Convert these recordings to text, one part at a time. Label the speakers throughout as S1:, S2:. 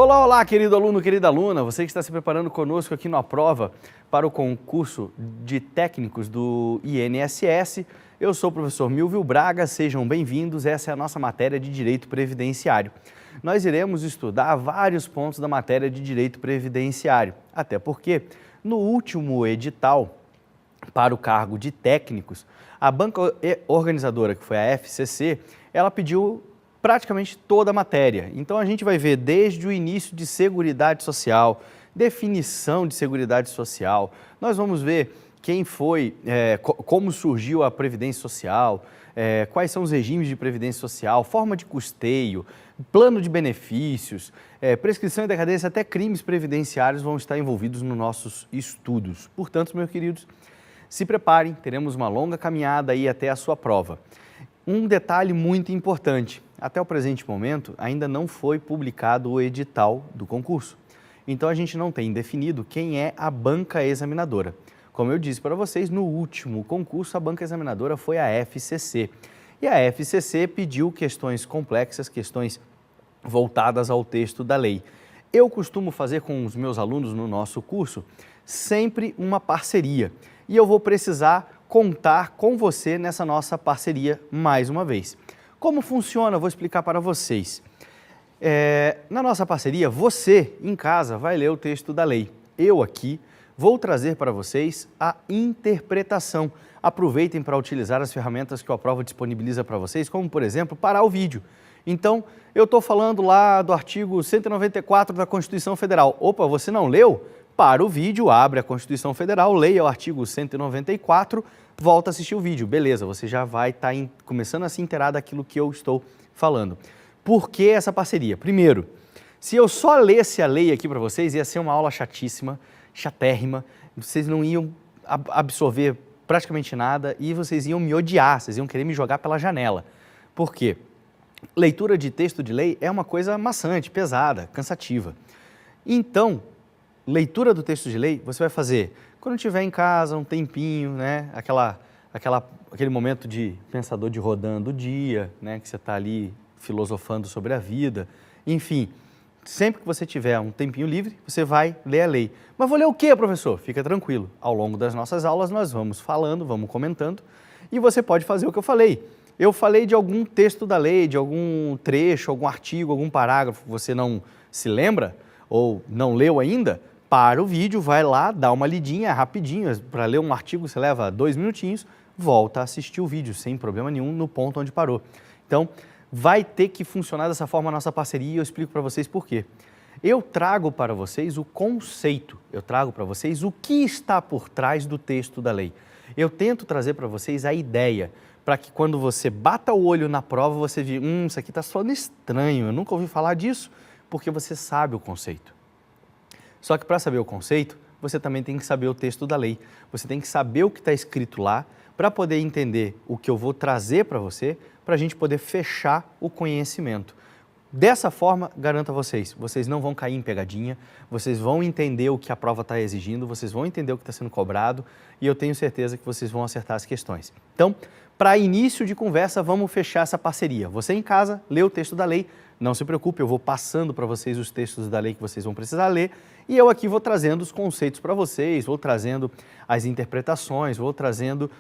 S1: Olá, olá, querido aluno, querida aluna, você que está se preparando conosco aqui no Aprova para o concurso de técnicos do INSS. Eu sou o professor Milvio Braga, sejam bem-vindos, essa é a nossa matéria de Direito Previdenciário. Nós iremos estudar vários pontos da matéria de Direito Previdenciário, até porque no último edital para o cargo de técnicos, a banca organizadora, que foi a FCC, ela pediu praticamente toda a matéria. Então a gente vai ver desde o início de Seguridade Social, definição de Seguridade Social, nós vamos ver quem foi, como surgiu a Previdência Social, quais são os regimes de Previdência Social, forma de custeio, plano de benefícios, prescrição e decadência, até crimes previdenciários vão estar envolvidos nos nossos estudos. Portanto, meus queridos, se preparem, teremos uma longa caminhada aí até a sua prova. Um detalhe muito importante, até o presente momento ainda não foi publicado o edital do concurso. Então a gente não tem definido quem é a banca examinadora. Como eu disse para vocês, no último concurso a banca examinadora foi a FCC. E a FCC pediu questões complexas, questões voltadas ao texto da lei. Eu costumo fazer com os meus alunos no nosso curso sempre uma parceria. E eu vou precisar contar com você nessa nossa parceria mais uma vez. Como funciona? Vou explicar para vocês. Na nossa parceria, você em casa vai ler o texto da lei. Eu aqui vou trazer para vocês a interpretação. Aproveitem para utilizar as ferramentas que o Aprova disponibiliza para vocês, como por exemplo, parar o vídeo. Então, eu estou falando lá do artigo 194 da Constituição Federal. Opa, você não leu? Para o vídeo, abre a Constituição Federal, leia o artigo 194, volta a assistir o vídeo. Beleza, você já vai estar começando a se inteirar daquilo que eu estou falando. Por que essa parceria? Primeiro, se eu só lesse a lei aqui para vocês, ia ser uma aula chatíssima, chatérrima, vocês não iam absorver praticamente nada e vocês iam me odiar, vocês iam querer me jogar pela janela. Por quê? Leitura de texto de lei é uma coisa maçante, pesada, cansativa. Então, leitura do texto de lei, você vai fazer quando estiver em casa, um tempinho, né? Aquele momento de pensador de rodando o dia, né? Que você está ali filosofando sobre a vida. Enfim, sempre que você tiver um tempinho livre, você vai ler a lei. Mas vou ler o quê, professor? Fica tranquilo. Ao longo das nossas aulas, nós vamos falando, vamos comentando e você pode fazer o que eu falei. Eu falei de algum texto da lei, de algum trecho, algum artigo, algum parágrafo que você não se lembra ou não leu ainda. Para o vídeo, vai lá, dá uma lidinha rapidinho, para ler um artigo você leva 2 minutinhos, volta a assistir o vídeo sem problema nenhum no ponto onde parou. Então, vai ter que funcionar dessa forma a nossa parceria e eu explico para vocês por quê. Eu trago para vocês o conceito, eu trago para vocês o que está por trás do texto da lei. Eu tento trazer para vocês a ideia, para que quando você bata o olho na prova, você vê, isso aqui está soando estranho, eu nunca ouvi falar disso, porque você sabe o conceito. Só que para saber o conceito, você também tem que saber o texto da lei. Você tem que saber o que está escrito lá para poder entender o que eu vou trazer para você, para a gente poder fechar o conhecimento. Dessa forma, garanto a vocês, vocês não vão cair em pegadinha, vocês vão entender o que a prova está exigindo, vocês vão entender o que está sendo cobrado e eu tenho certeza que vocês vão acertar as questões. Então, para início de conversa, vamos fechar essa parceria. Você em casa, lê o texto da lei, não se preocupe, eu vou passando para vocês os textos da lei que vocês vão precisar ler e eu aqui vou trazendo os conceitos para vocês, vou trazendo as interpretações, vou trazendo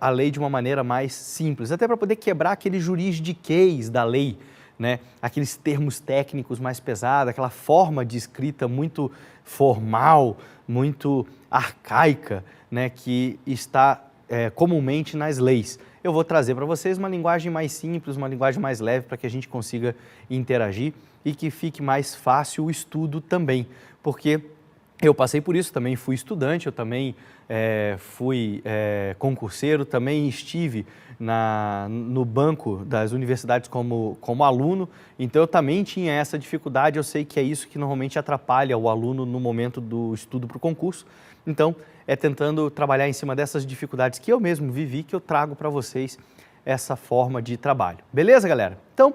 S1: a lei de uma maneira mais simples, até para poder quebrar aquele juridiquês da lei, né? Aqueles termos técnicos mais pesados, aquela forma de escrita muito formal, muito arcaica, né? Que está comumente nas leis. Eu vou trazer para vocês uma linguagem mais simples, uma linguagem mais leve para que a gente consiga interagir e que fique mais fácil o estudo também, porque eu passei por isso, também fui estudante, eu também fui concurseiro, também estive no banco das universidades como aluno, então eu também tinha essa dificuldade, eu sei que é isso que normalmente atrapalha o aluno no momento do estudo para o concurso, então é tentando trabalhar em cima dessas dificuldades que eu mesmo vivi, que eu trago para vocês essa forma de trabalho. Beleza, galera? Então,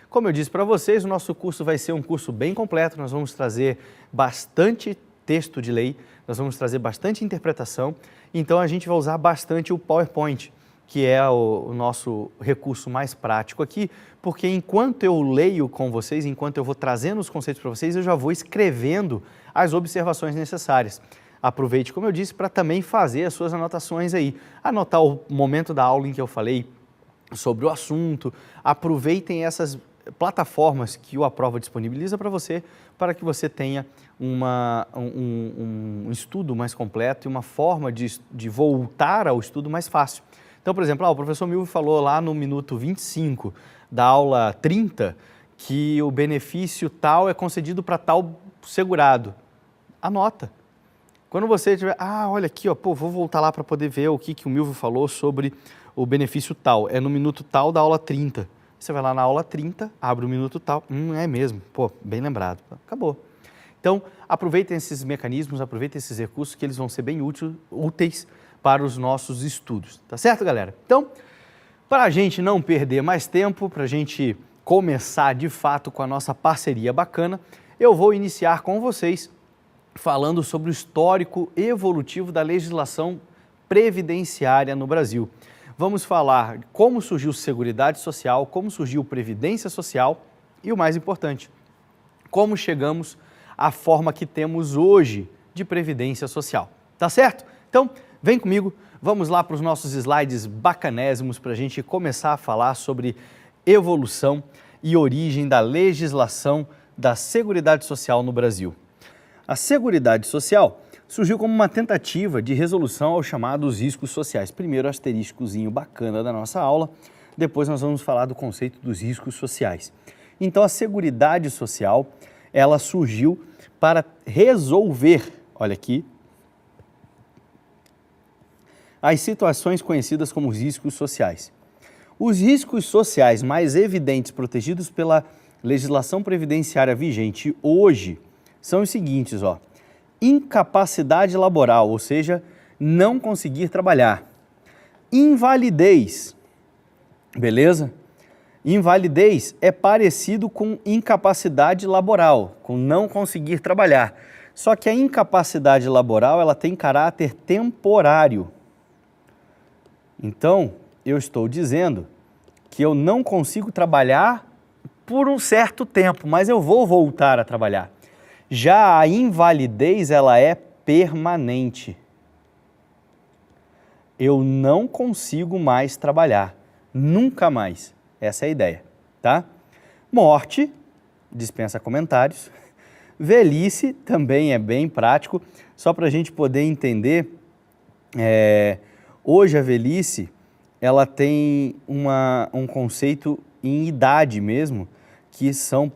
S1: como eu disse para vocês, o nosso curso vai ser um curso bem completo, nós vamos trazer bastante texto de lei, nós vamos trazer bastante interpretação, então a gente vai usar bastante o PowerPoint. que é o nosso recurso mais prático aqui, porque enquanto eu leio com vocês, enquanto eu vou trazendo os conceitos para vocês, eu já vou escrevendo as observações necessárias. Aproveite, como eu disse, para também fazer as suas anotações aí. Anotar o momento da aula em que eu falei sobre o assunto. Aproveitem essas plataformas que o Aprova disponibiliza para você, para que você tenha um estudo mais completo e uma forma de voltar ao estudo mais fácil. Então, por exemplo, o professor Milvio falou lá no minuto 25 da aula 30 que o benefício tal é concedido para tal segurado. Anota. Quando você tiver, olha aqui, vou voltar lá para poder ver o que o Milvio falou sobre o benefício tal. É no minuto tal da aula 30. Você vai lá na aula 30, abre o minuto tal. É mesmo. Bem lembrado. Acabou. Então, aproveitem esses mecanismos, aproveitem esses recursos que eles vão ser bem úteis para os nossos estudos. Tá certo, galera? Então, para a gente não perder mais tempo, para a gente começar de fato com a nossa parceria bacana, eu vou iniciar com vocês falando sobre o histórico evolutivo da legislação previdenciária no Brasil. Vamos falar como surgiu Seguridade Social, como surgiu Previdência Social e, o mais importante, como chegamos à forma que temos hoje de Previdência Social. Tá certo? Então, vem comigo, vamos lá para os nossos slides bacanésimos para a gente começar a falar sobre evolução e origem da legislação da Seguridade Social no Brasil. A Seguridade Social surgiu como uma tentativa de resolução aos chamados riscos sociais. Primeiro, asteriscozinho bacana da nossa aula, depois nós vamos falar do conceito dos riscos sociais. Então, a Seguridade Social, ela surgiu para resolver, olha aqui, as situações conhecidas como riscos sociais. Os riscos sociais mais evidentes protegidos pela legislação previdenciária vigente hoje são os seguintes, incapacidade laboral, ou seja, não conseguir trabalhar. Invalidez, beleza? Invalidez é parecido com incapacidade laboral, com não conseguir trabalhar. Só que a incapacidade laboral, ela tem caráter temporário. Então, eu estou dizendo que eu não consigo trabalhar por um certo tempo, mas eu vou voltar a trabalhar. Já a invalidez, ela é permanente. Eu não consigo mais trabalhar, nunca mais. Essa é a ideia, tá? Morte, dispensa comentários. Velhice também é bem prático, só para a gente poder entender, hoje a velhice, ela tem um conceito em idade mesmo, que são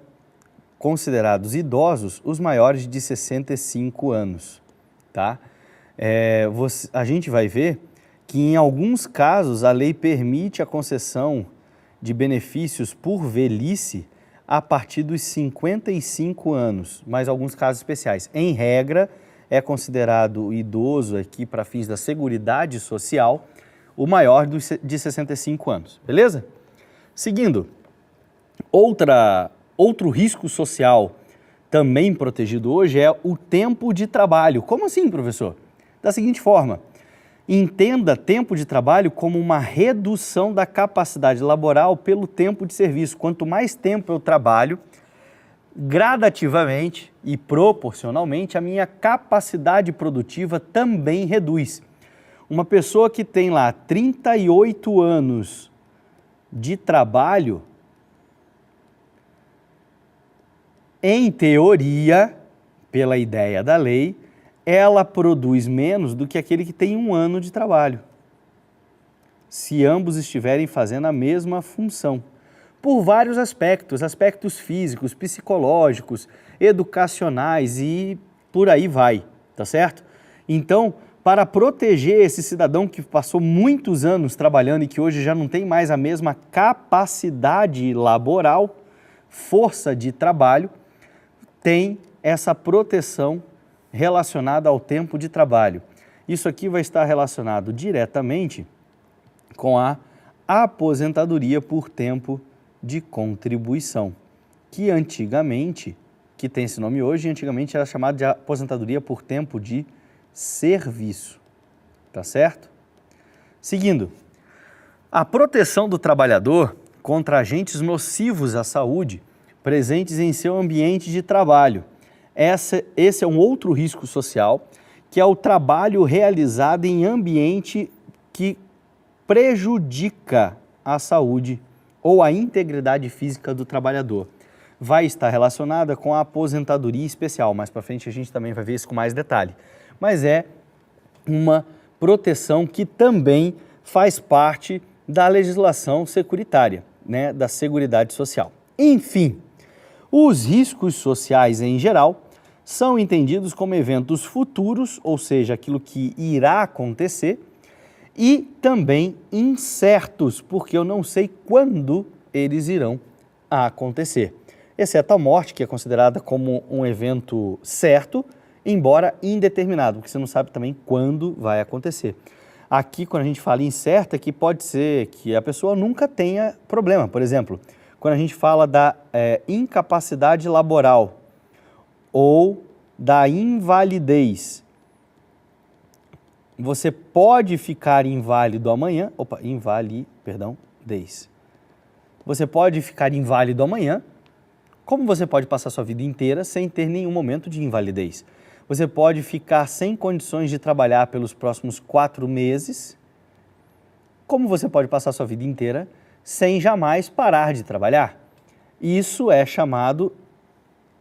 S1: considerados idosos os maiores de 65 anos, tá? A gente vai ver que em alguns casos a lei permite a concessão de benefícios por velhice a partir dos 55 anos, mas alguns casos especiais. Em regra, é considerado idoso aqui para fins da Seguridade Social o maior de 65 anos, beleza? Seguindo, outro risco social também protegido hoje é o tempo de trabalho. Como assim, professor? Da seguinte forma, entenda tempo de trabalho como uma redução da capacidade laboral pelo tempo de serviço. Quanto mais tempo eu trabalho, gradativamente e proporcionalmente, a minha capacidade produtiva também reduz. Uma pessoa que tem lá 38 anos de trabalho, em teoria, pela ideia da lei, ela produz menos do que aquele que tem 1 ano de trabalho, se ambos estiverem fazendo a mesma função, por vários aspectos físicos, psicológicos, educacionais e por aí vai, tá certo? Então, para proteger esse cidadão que passou muitos anos trabalhando e que hoje já não tem mais a mesma capacidade laboral, força de trabalho, tem essa proteção relacionada ao tempo de trabalho. Isso aqui vai estar relacionado diretamente com a aposentadoria por tempo de contribuição, que antigamente, que tem esse nome hoje, antigamente era chamado de aposentadoria por tempo de serviço, tá certo? Seguindo, A proteção do trabalhador contra agentes nocivos à saúde presentes em seu ambiente de trabalho. Esse é um outro risco social, que é o trabalho realizado em ambiente que prejudica a saúde ou a integridade física do trabalhador. Vai estar relacionada com a aposentadoria especial. Mais para frente a gente também vai ver isso com mais detalhe. Mas é uma proteção que também faz parte da legislação securitária, né, da Seguridade Social. Enfim, os riscos sociais em geral são entendidos como eventos futuros, ou seja, aquilo que irá acontecer, e também incertos, porque eu não sei quando eles irão acontecer. Exceto a morte, que é considerada como um evento certo, embora indeterminado, porque você não sabe também quando vai acontecer. Aqui, quando a gente fala incerto, é que pode ser que a pessoa nunca tenha problema. Por exemplo, quando a gente fala da incapacidade laboral ou da invalidez, você pode ficar inválido amanhã, Você pode ficar inválido amanhã, como você pode passar sua vida inteira sem ter nenhum momento de invalidez. Você pode ficar sem condições de trabalhar pelos próximos 4 meses, como você pode passar sua vida inteira sem jamais parar de trabalhar. Isso é chamado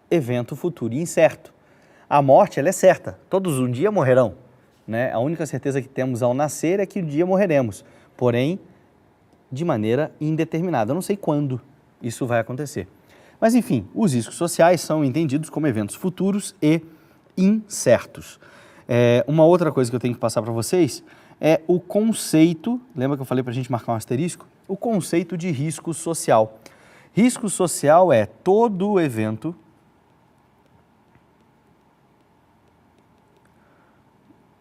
S1: evento futuro incerto. A morte, ela é certa, todos um dia morrerão, né? A única certeza que temos ao nascer é que um dia morreremos, porém, de maneira indeterminada. Eu não sei quando isso vai acontecer. Mas, enfim, os riscos sociais são entendidos como eventos futuros e incertos. Uma outra coisa que eu tenho que passar para vocês é o conceito, lembra que eu falei para a gente marcar um asterisco? O conceito de risco social. Risco social é todo evento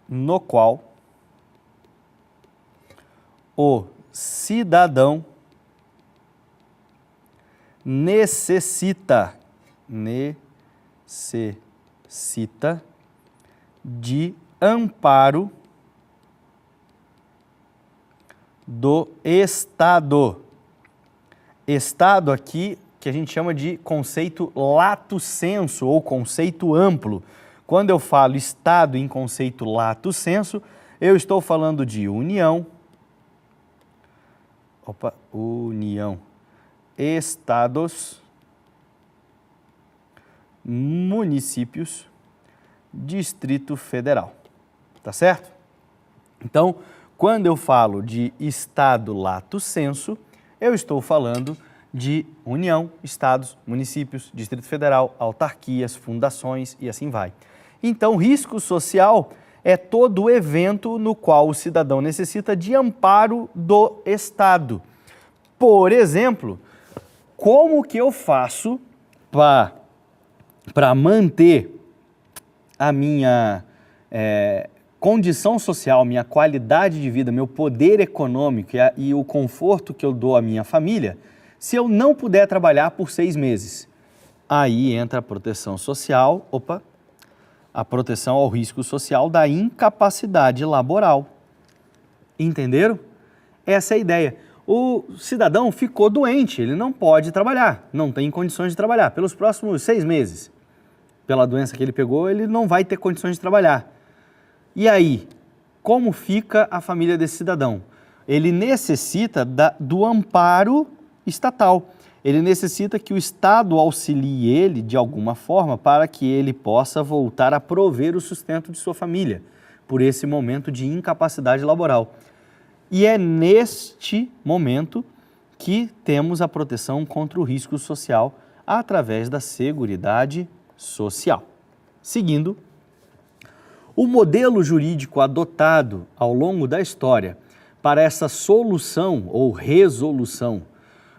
S1: no qual o cidadão necessita de amparo do Estado. Estado aqui que a gente chama de conceito lato sensu ou conceito amplo. Quando eu falo Estado em conceito lato sensu, eu estou falando de União, Estados, municípios, Distrito Federal, tá certo? Então, quando eu falo de Estado lato sensu, eu estou falando de União, Estados, municípios, Distrito Federal, autarquias, fundações e assim vai. Então, risco social é todo evento no qual o cidadão necessita de amparo do Estado. Por exemplo, como que eu faço para manter a minha condição social, minha qualidade de vida, meu poder econômico e o conforto que eu dou à minha família, se eu não puder trabalhar por 6 meses? Aí entra a proteção social, a proteção ao risco social da incapacidade laboral. Entenderam? Essa é a ideia. O cidadão ficou doente, ele não pode trabalhar, não tem condições de trabalhar pelos próximos 6 meses. Pela doença que ele pegou, ele não vai ter condições de trabalhar. E aí, como fica a família desse cidadão? Ele necessita do amparo estatal. Ele necessita que o Estado auxilie ele de alguma forma para que ele possa voltar a prover o sustento de sua família por esse momento de incapacidade laboral. E é neste momento que temos a proteção contra o risco social através da Seguridade Social. Seguindo, o modelo jurídico adotado ao longo da história para essa solução ou resolução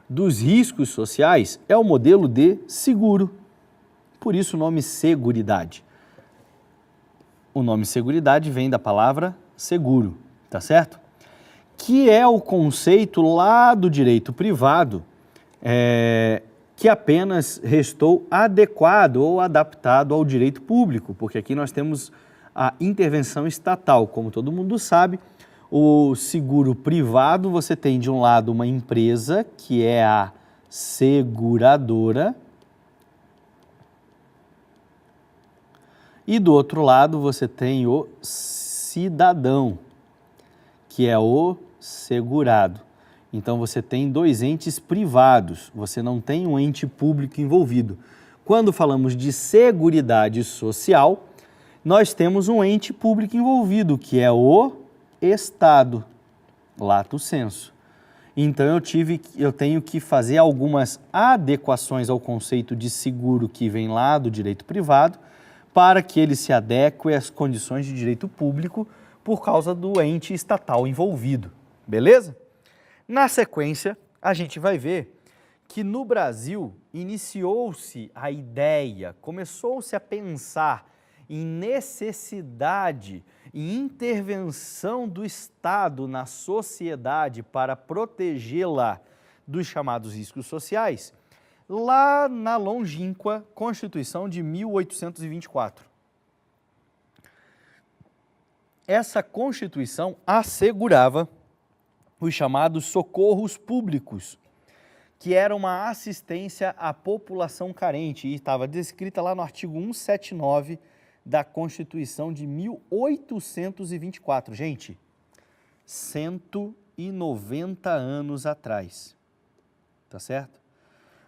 S1: dos riscos sociais é o modelo de seguro. Por isso o nome Seguridade. O nome Seguridade vem da palavra seguro, tá certo? Que é o conceito lá do direito privado que apenas restou adequado ou adaptado ao direito público, porque aqui nós temos a intervenção estatal. Como todo mundo sabe, O seguro privado, você tem de um lado uma empresa, que é a seguradora, e do outro lado você tem o cidadão, que é o segurado. Então você tem dois entes privados, você não tem um ente público envolvido. Quando falamos de seguridade social, nós temos um ente público envolvido, que é o Estado, lato sensu. Então eu tenho que fazer algumas adequações ao conceito de seguro que vem lá do direito privado, para que ele se adeque às condições de direito público por causa do ente estatal envolvido, beleza? Na sequência, a gente vai ver que no Brasil iniciou-se a ideia, começou-se a pensar em necessidade e intervenção do Estado na sociedade para protegê-la dos chamados riscos sociais, lá na longínqua Constituição de 1824. Essa Constituição assegurava os chamados socorros públicos, que era uma assistência à população carente, e estava descrita lá no artigo 179 da Constituição de 1824. Gente, 190 anos atrás, tá certo?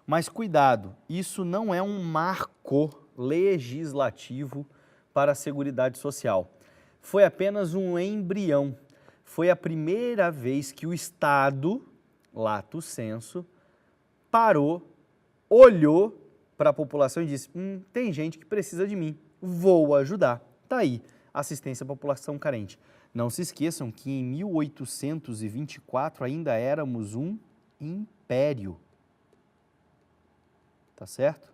S1: Mas cuidado, isso não é um marco legislativo para a Seguridade Social. Foi apenas um embrião. Foi a primeira vez que o Estado, lato sensu, parou, olhou para a população e disse: tem gente que precisa de mim, vou ajudar. Tá aí, assistência à população carente. Não se esqueçam que em 1824 ainda éramos um império. Tá certo?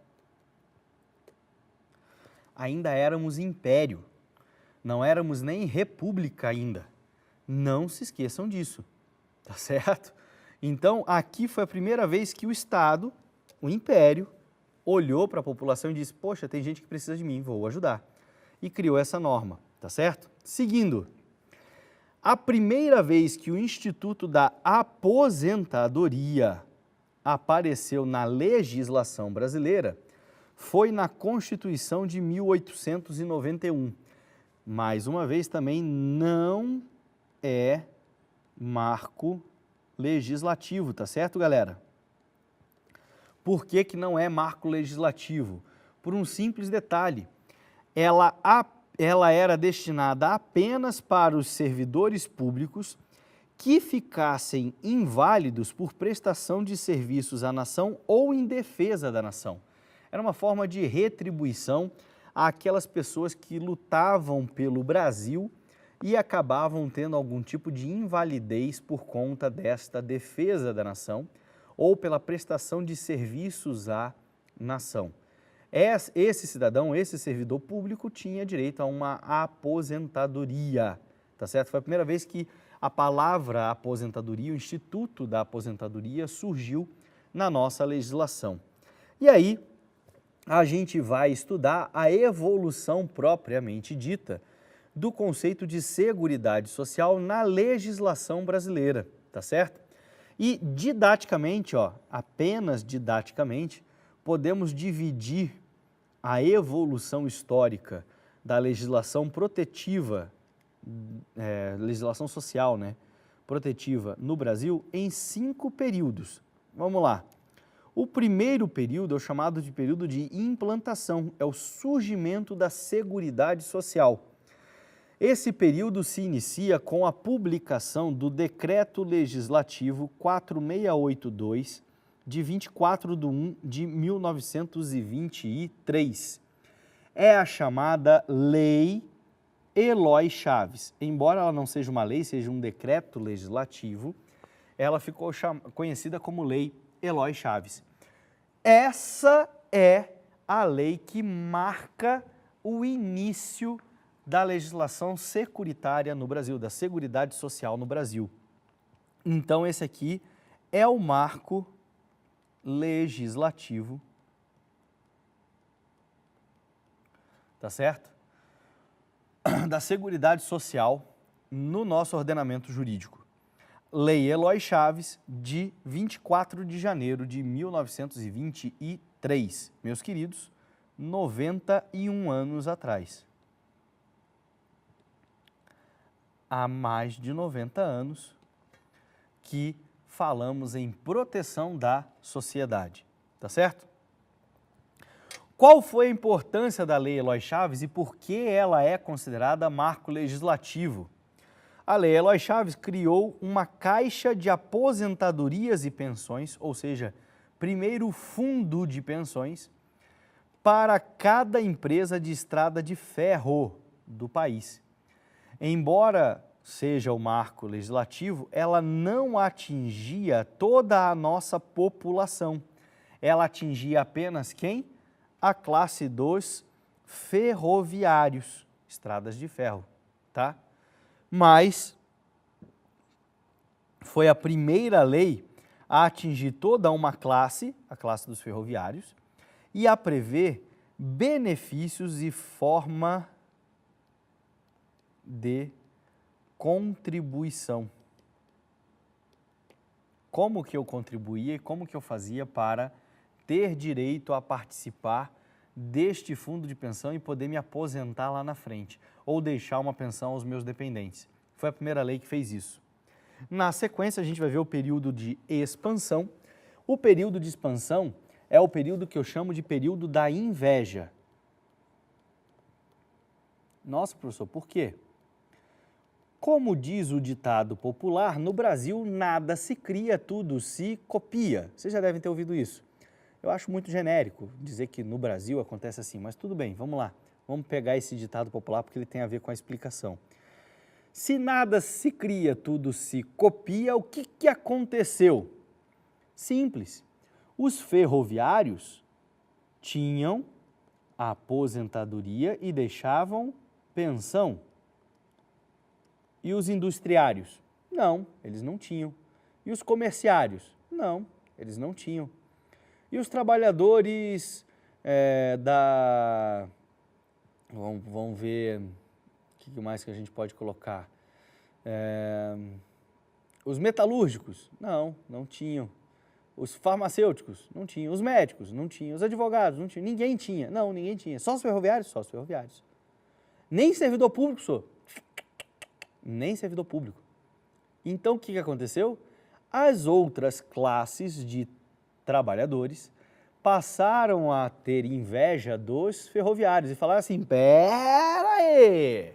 S1: Ainda éramos império. Não éramos nem república ainda. Não se esqueçam disso. Tá certo? Então, aqui foi a primeira vez que o Estado, o império, olhou para a população e disse: poxa, tem gente que precisa de mim, vou ajudar. E criou essa norma, tá certo? Seguindo, a primeira vez que o Instituto da Aposentadoria apareceu na legislação brasileira foi na Constituição de 1891. Mais uma vez, também não é marco legislativo, tá certo, galera? Por que que não é marco legislativo? Por um simples detalhe. Ela era destinada apenas para os servidores públicos que ficassem inválidos por prestação de serviços à nação ou em defesa da nação. Era uma forma de retribuição àquelas pessoas que lutavam pelo Brasil e acabavam tendo algum tipo de invalidez por conta desta defesa da nação ou pela prestação de serviços à nação. Esse cidadão, esse servidor público tinha direito a uma aposentadoria, tá certo? Foi a primeira vez que a palavra aposentadoria, o Instituto da Aposentadoria surgiu na nossa legislação. E aí, a gente vai estudar a evolução propriamente dita do conceito de seguridade social na legislação brasileira, tá certo? E didaticamente, apenas didaticamente, podemos dividir a evolução histórica da legislação protetiva, legislação social, protetiva no Brasil em 5 períodos. Vamos lá. O primeiro período é o chamado de período de implantação, é o surgimento da Seguridade Social. Esse período se inicia com a publicação do Decreto Legislativo 4682, de 24/1 de 1923. É a chamada Lei Eloy Chaves. Embora ela não seja uma lei, seja um decreto legislativo, ela ficou conhecida como Lei Eloy Chaves. Essa é a lei que marca o início da legislação securitária no Brasil, da Seguridade Social no Brasil. Então, esse aqui é o marco legislativo, tá certo? Da Seguridade Social no nosso ordenamento jurídico. Lei Eloy Chaves, de 24 de janeiro de 1923. Meus queridos, 91 anos atrás. Há mais de 90 anos que falamos em proteção da sociedade, tá certo? Qual foi a importância da Lei Eloy Chaves e por que ela é considerada marco legislativo? A Lei Eloy Chaves criou uma caixa de aposentadorias e pensões, ou seja, primeiro fundo de pensões, para cada empresa de estrada de ferro do país. Embora seja o marco legislativo, ela não atingia toda a nossa população. Ela atingia apenas quem? A classe dos ferroviários, estradas de ferro, tá? Mas foi a primeira lei a atingir toda uma classe, a classe dos ferroviários, e a prever benefícios e forma de contribuição. Como que eu contribuía e como que eu fazia para ter direito a participar deste fundo de pensão e poder me aposentar lá na frente, ou deixar uma pensão aos meus dependentes. Foi a primeira lei que fez isso. Na sequência, a gente vai ver o período de expansão. O período de expansão é o período que eu chamo de período da inveja. Nossa, professor, por quê? Como diz o ditado popular, no Brasil nada se cria, tudo se copia. Vocês já devem ter ouvido isso. Eu acho muito genérico dizer que no Brasil acontece assim, mas tudo bem, vamos lá. Vamos pegar esse ditado popular porque ele tem a ver com a explicação. Se nada se cria, tudo se copia, o que aconteceu? Simples. Os ferroviários tinham a aposentadoria e deixavam pensão. E os industriários? Não, eles não tinham. E os comerciários? Não, eles não tinham. E os trabalhadores Vamos ver o que mais que a gente pode colocar. Os metalúrgicos? Não, não tinham. Os farmacêuticos? Não tinham. Os médicos? Não tinham. Os advogados? Não tinham. Ninguém tinha. Não, ninguém tinha. Só os ferroviários? Só os ferroviários. Nem servidor público, senhor. Nem servidor público. Então, o que aconteceu? As outras classes de trabalhadores passaram a ter inveja dos ferroviários e falaram assim, pera aí,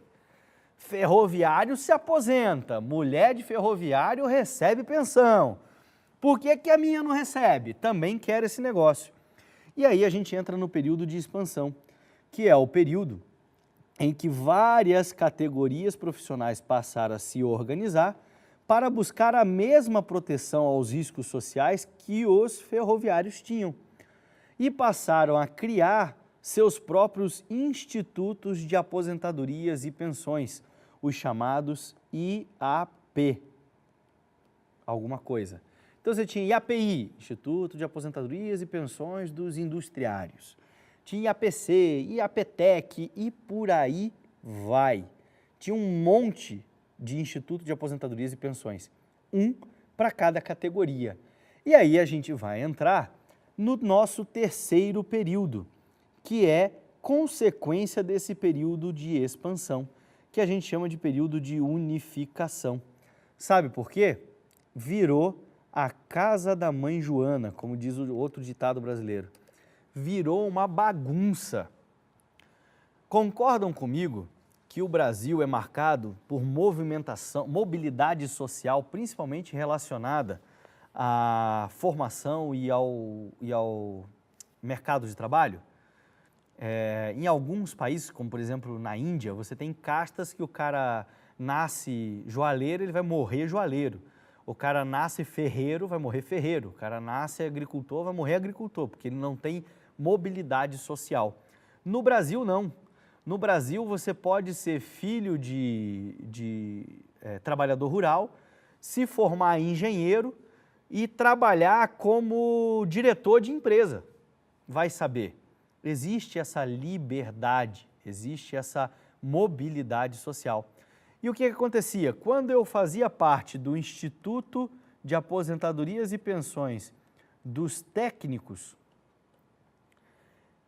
S1: ferroviário se aposenta, mulher de ferroviário recebe pensão. Por que que a minha não recebe? Também quero esse negócio. E aí a gente entra no período de expansão, que é o período em que várias categorias profissionais passaram a se organizar para buscar a mesma proteção aos riscos sociais que os ferroviários tinham e passaram a criar seus próprios institutos de aposentadorias e pensões, os chamados IAP. Alguma coisa. Então você tinha IAPI, Instituto de Aposentadorias e Pensões dos Industriários. Tinha IAPC, IAPTEC e por aí vai. Tinha um monte de Instituto de Aposentadorias e Pensões, um para cada categoria. E aí a gente vai entrar no nosso terceiro período, que é consequência desse período de expansão, que a gente chama de período de unificação. Sabe por quê? Virou a casa da mãe Joana, como diz o outro ditado brasileiro. Virou uma bagunça. Concordam comigo que o Brasil é marcado por movimentação, mobilidade social, principalmente relacionada à formação e ao mercado de trabalho? Em alguns países, como por exemplo na Índia, você tem castas que o cara nasce joalheiro, ele vai morrer joalheiro. O cara nasce ferreiro, vai morrer ferreiro. O cara nasce agricultor, vai morrer agricultor, porque ele não tem mobilidade social. No Brasil, não. No Brasil, você pode ser filho de trabalhador rural, se formar em engenheiro e trabalhar como diretor de empresa. Vai saber. Existe essa liberdade, existe essa mobilidade social. E o que acontecia? Quando eu fazia parte do Instituto de Aposentadorias e Pensões dos técnicos,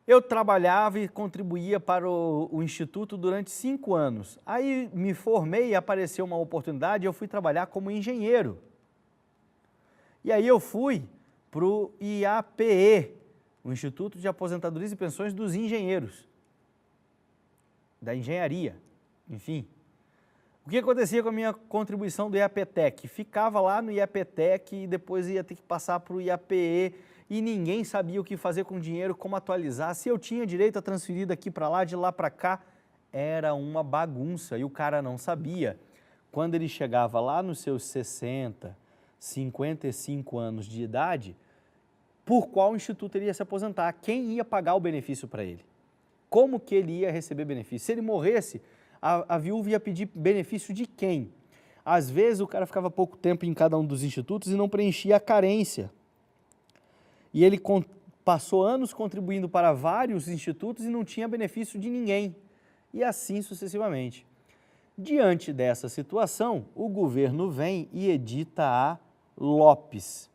S1: eu trabalhava e contribuía para o Instituto durante 5 anos. Aí me formei e apareceu uma oportunidade e eu fui trabalhar como engenheiro. E aí eu fui para o IAPE, o Instituto de Aposentadorias e Pensões dos Engenheiros, da engenharia, enfim. O que acontecia com a minha contribuição do IAPTEC? Ficava lá no IAPTEC e depois ia ter que passar para o IAPE e ninguém sabia o que fazer com o dinheiro, como atualizar. Se eu tinha direito a transferir daqui para lá, de lá para cá, era uma bagunça e o cara não sabia. Quando ele chegava lá nos seus 60, 55 anos de idade, por qual instituto ele ia se aposentar? Quem ia pagar o benefício para ele? Como que ele ia receber benefício? Se ele morresse, a viúva ia pedir benefício de quem? Às vezes o cara ficava pouco tempo em cada um dos institutos e não preenchia a carência. E ele passou anos contribuindo para vários institutos e não tinha benefício de ninguém. E assim sucessivamente. Diante dessa situação, o governo vem e edita a LOPS,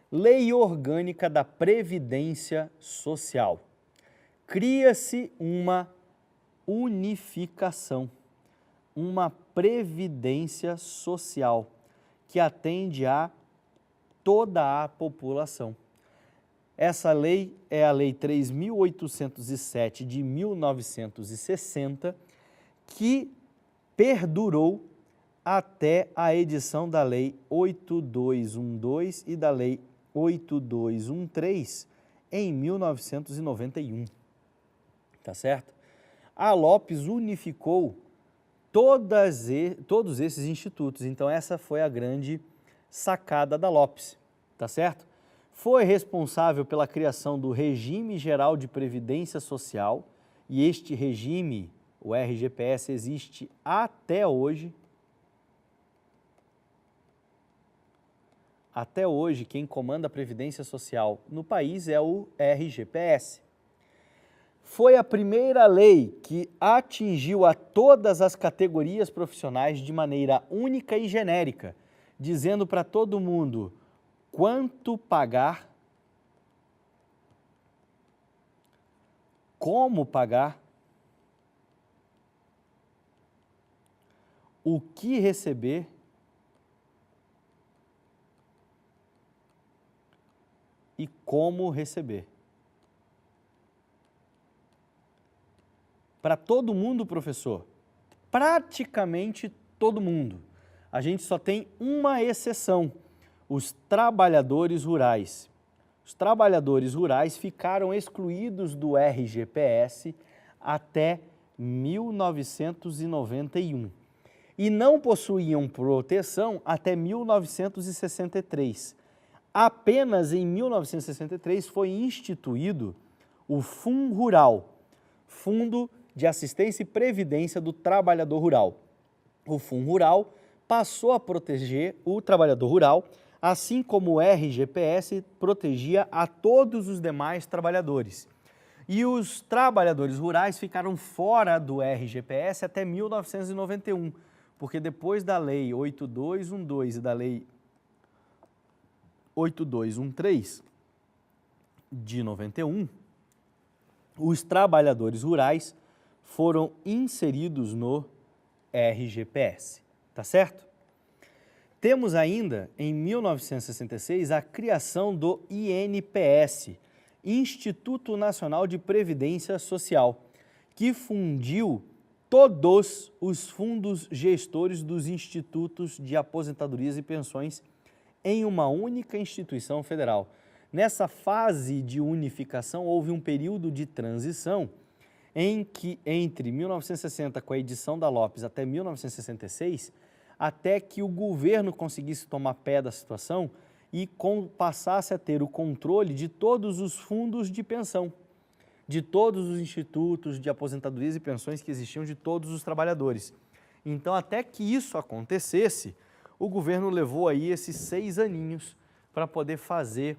S1: Lei Orgânica da Previdência Social. Cria-se uma unificação, uma previdência social que atende a toda a população. Essa lei é a Lei 3.807 de 1960, que perdurou até a edição da Lei 8212 e da Lei 8213 em 1991. Tá certo? A LOPS unificou todos esses institutos, então essa foi a grande sacada da LOPS, tá certo? Foi responsável pela criação do Regime Geral de Previdência Social e este regime, o RGPS, existe até hoje. Até hoje, quem comanda a Previdência Social no país é o RGPS. Foi a primeira lei que atingiu a todas as categorias profissionais de maneira única e genérica, dizendo para todo mundo quanto pagar, como pagar, o que receber e como receber. Para todo mundo, professor, praticamente todo mundo. A gente só tem uma exceção, os trabalhadores rurais. Os trabalhadores rurais ficaram excluídos do RGPS até 1991 e não possuíam proteção até 1963. Apenas em 1963 foi instituído o FUNRural, Fundo de Assistência e Previdência do Trabalhador Rural. O FUNRural passou a proteger o trabalhador rural, assim como o RGPS protegia a todos os demais trabalhadores. E os trabalhadores rurais ficaram fora do RGPS até 1991, porque depois da Lei 8212 e da Lei 8213 de 91, os trabalhadores rurais foram inseridos no RGPS, tá certo? Temos ainda, em 1966, a criação do INPS, Instituto Nacional de Previdência Social, que fundiu todos os fundos gestores dos institutos de aposentadorias e pensões em uma única instituição federal. Nessa fase de unificação, houve um período de transição em que, entre 1960, com a edição da LOPS, até 1966, até que o governo conseguisse tomar pé da situação e passasse a ter o controle de todos os fundos de pensão, de todos os institutos de aposentadorias e pensões que existiam de todos os trabalhadores. Então, até que isso acontecesse, o governo levou aí esses 6 aninhos para poder fazer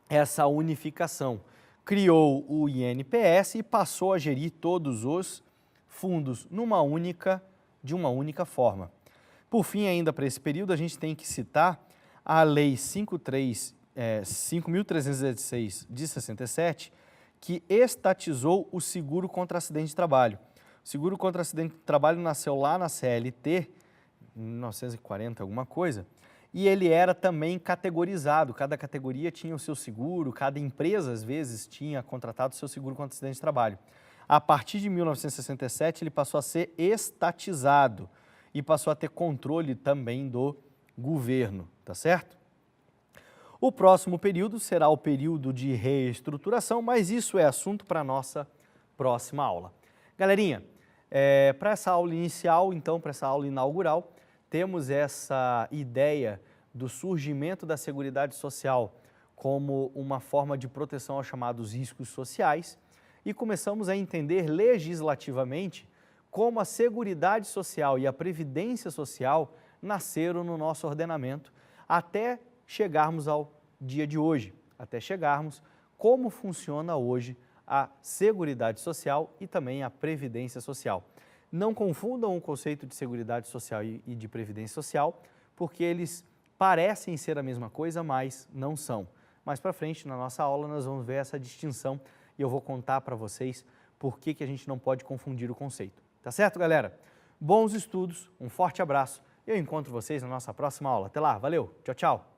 S1: essa unificação. Criou o INPS e passou a gerir todos os fundos numa única de uma única forma. Por fim, ainda para esse período, a gente tem que citar a Lei 5.316 de 67, que estatizou o seguro contra acidente de trabalho. O seguro contra acidente de trabalho nasceu lá na CLT, em 1940, alguma coisa, e ele era também categorizado, cada categoria tinha o seu seguro, cada empresa, às vezes, tinha contratado o seu seguro contra acidente de trabalho. A partir de 1967, ele passou a ser estatizado e passou a ter controle também do governo, tá certo? O próximo período será o período de reestruturação, mas isso é assunto para a nossa próxima aula. Galerinha, para essa aula inicial, então, para essa aula inaugural, temos essa ideia do surgimento da Seguridade Social como uma forma de proteção aos chamados riscos sociais e começamos a entender legislativamente como a Seguridade Social e a Previdência Social nasceram no nosso ordenamento até chegarmos ao dia de hoje, até chegarmos como funciona hoje a Seguridade Social e também a Previdência Social. Não confundam o conceito de Seguridade Social e de Previdência Social, porque eles parecem ser a mesma coisa, mas não são. Mais para frente, na nossa aula, nós vamos ver essa distinção e eu vou contar para vocês por que a gente não pode confundir o conceito. Tá certo, galera? Bons estudos, um forte abraço e eu encontro vocês na nossa próxima aula. Até lá, valeu, tchau, tchau!